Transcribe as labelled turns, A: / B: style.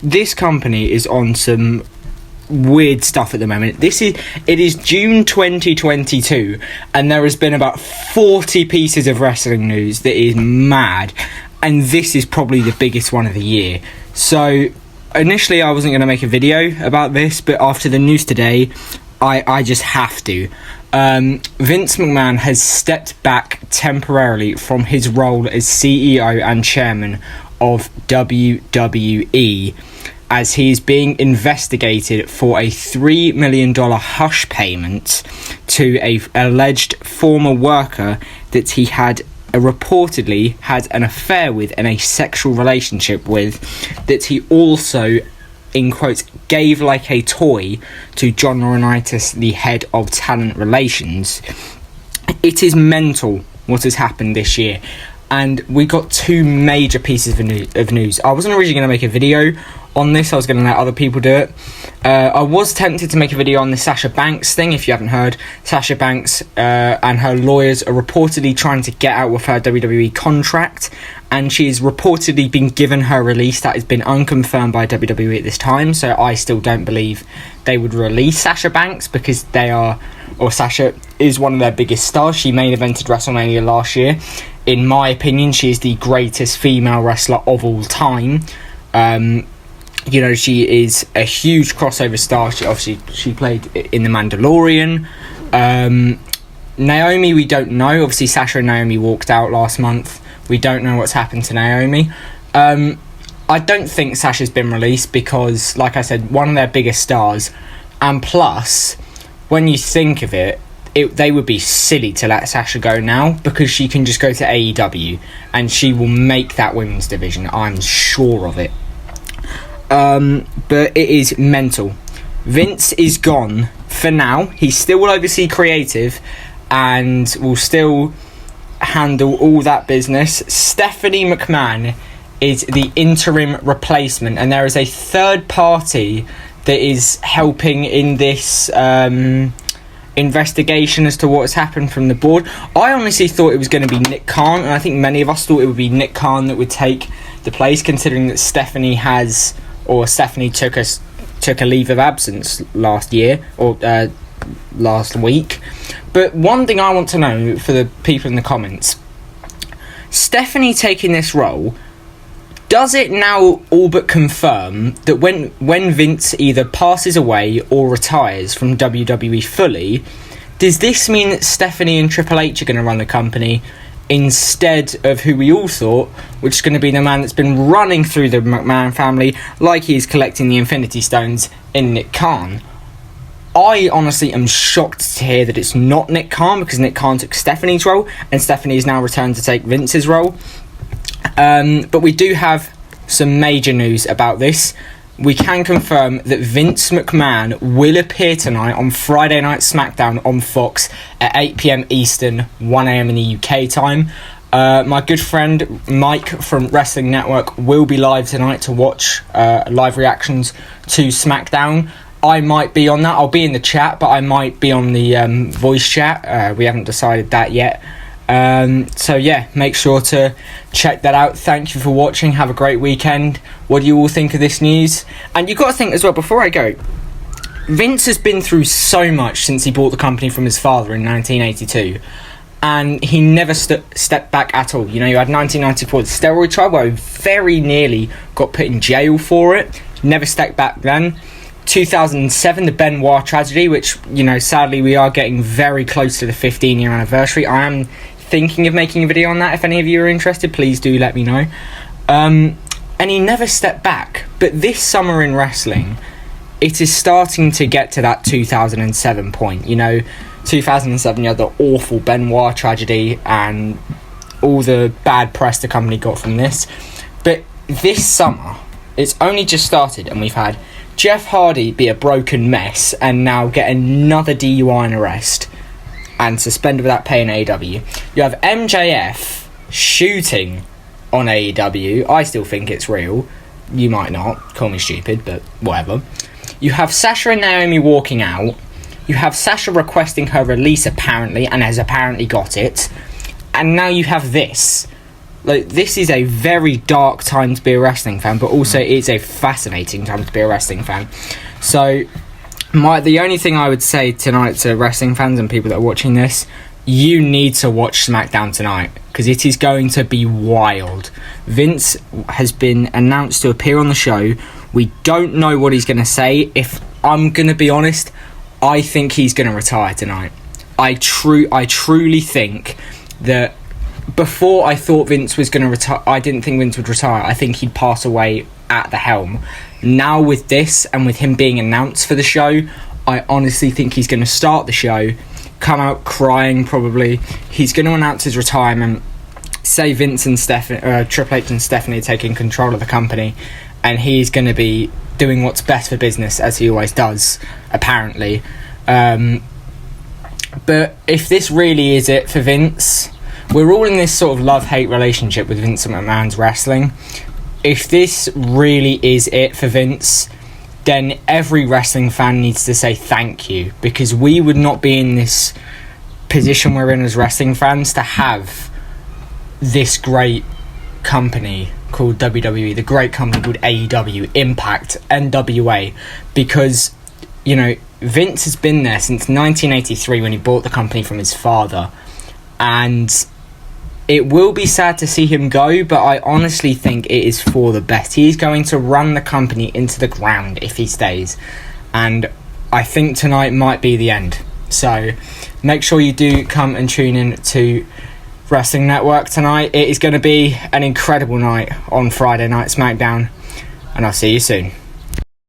A: this company is on some weird stuff at the moment. It is June 2022, and there has been about 40 pieces of wrestling news that is mad, and this is probably the biggest one of the year. So initially I wasn't going to make a video about this, but after the news today, I just have to. Vince McMahon has stepped back temporarily from his role as CEO and Chairman of WWE, as he is being investigated for a $3 million hush payment to a alleged former worker that he had reportedly had an affair with and a sexual relationship with, that he also, in quotes, gave like a toy to John Laurinaitis, the head of talent relations. It is mental what has happened this year, and we got two major pieces of news. I wasn't originally going to make a video on this. I was going to let other people do it. I was tempted to make a video on the Sasha Banks thing. If you haven't heard, Sasha Banks and her lawyers are reportedly trying to get out with her WWE contract, and she has reportedly been given her release. That has been unconfirmed by WWE at this time, so I still don't believe they would release Sasha Banks, because Sasha is one of their biggest stars. She main evented WrestleMania last year. In my opinion, she is the greatest female wrestler of all time. She is a huge crossover star. She played in The Mandalorian. Naomi, we don't know. Obviously, Sasha and Naomi walked out last month. We don't know what's happened to Naomi. I don't think Sasha's been released because, like I said, one of their biggest stars. And plus, when you think of it, they would be silly to let Sasha go now, because she can just go to AEW and she will make that women's division. I'm sure of it. But it is mental. Vince is gone for now. He still will oversee creative and will still handle all that business. Stephanie McMahon is the interim replacement, and there is a third party that is helping in this investigation as to what has happened from the board. I honestly thought it was going to be Nick Khan, and I think many of us thought it would be Nick Khan that would take the place, considering that Stephanie took a leave of absence last week. But one thing I want to know for the people in the comments, Stephanie taking this role, does it now all but confirm that when Vince either passes away or retires from WWE fully, does this mean that Stephanie and Triple H are going to run the company instead of who we all thought, which is going to be the man that's been running through the McMahon family like he's collecting the Infinity Stones in Nick Khan? I honestly am shocked to hear that it's not Nick Khan, because Nick Khan took Stephanie's role and Stephanie is now returned to take Vince's role. But we do have some major news about this. We can confirm that Vince McMahon will appear tonight on Friday Night SmackDown on Fox at 8 p.m. Eastern, 1 a.m. in the UK time. My good friend Mike from Wrestling Network will be live tonight to watch live reactions to SmackDown. I might be on that. I'll be in the chat, but I might be on the voice chat. We haven't decided that yet. So yeah, make sure to check that out. Thank you for watching. Have a great weekend. What do you all think of this news? And you've got to think as well, before I go, Vince has been through so much since he bought the company from his father in 1982, and he never stepped back at all. You had 1994, the steroid trial, where he very nearly got put in jail for it. Never stepped back then. 2007, the Benoit tragedy, which, sadly we are getting very close to the 15-year anniversary. I am thinking of making a video on that. If any of you are interested, please do let me know. And he never stepped back. But this summer in wrestling, it is starting to get to that 2007 point. 2007, you had the awful Benoit tragedy and all the bad press the company got from this. But this summer, it's only just started, and we've had Jeff Hardy be a broken mess and now get another DUI and arrest and suspended without pay in AEW. You have MJF shooting on AEW. I still think it's real. You might not. Call me stupid, but whatever. You have Sasha and Naomi walking out. You have Sasha requesting her release apparently, and has apparently got it. And now you have this. Like, this is a very dark time to be a wrestling fan, but also it's a fascinating time to be a wrestling fan. So the only thing I would say tonight to wrestling fans and people that are watching this, you need to watch SmackDown tonight, because it is going to be wild. Vince has been announced to appear on the show. We don't know what he's going to say. If I'm going to be honest, I think he's going to retire tonight. I truly think that before I thought Vince was going to retire, I didn't think Vince would retire. I think he'd pass away at the helm. Now with this, and with him being announced for the show, I honestly think he's going to start the show, come out crying probably. He's going to announce his retirement, say Vince and Triple H and Stephanie are taking control of the company, and he's going to be doing what's best for business, as he always does, apparently. But if this really is it for Vince, we're all in this sort of love-hate relationship with Vince McMahon's wrestling. If this really is it for Vince, then every wrestling fan needs to say thank you, because we would not be in this position we're in as wrestling fans to have this great company called WWE, the great company called AEW, Impact, NWA, because, you know, Vince has been there since 1983 when he bought the company from his father, and it will be sad to see him go, but I honestly think it is for the best. He's going to run the company into the ground if he stays, and I think tonight might be the end. So make sure you do come and tune in to Wrestling Network tonight. It is going to be an incredible night on Friday Night SmackDown, and I'll see you soon.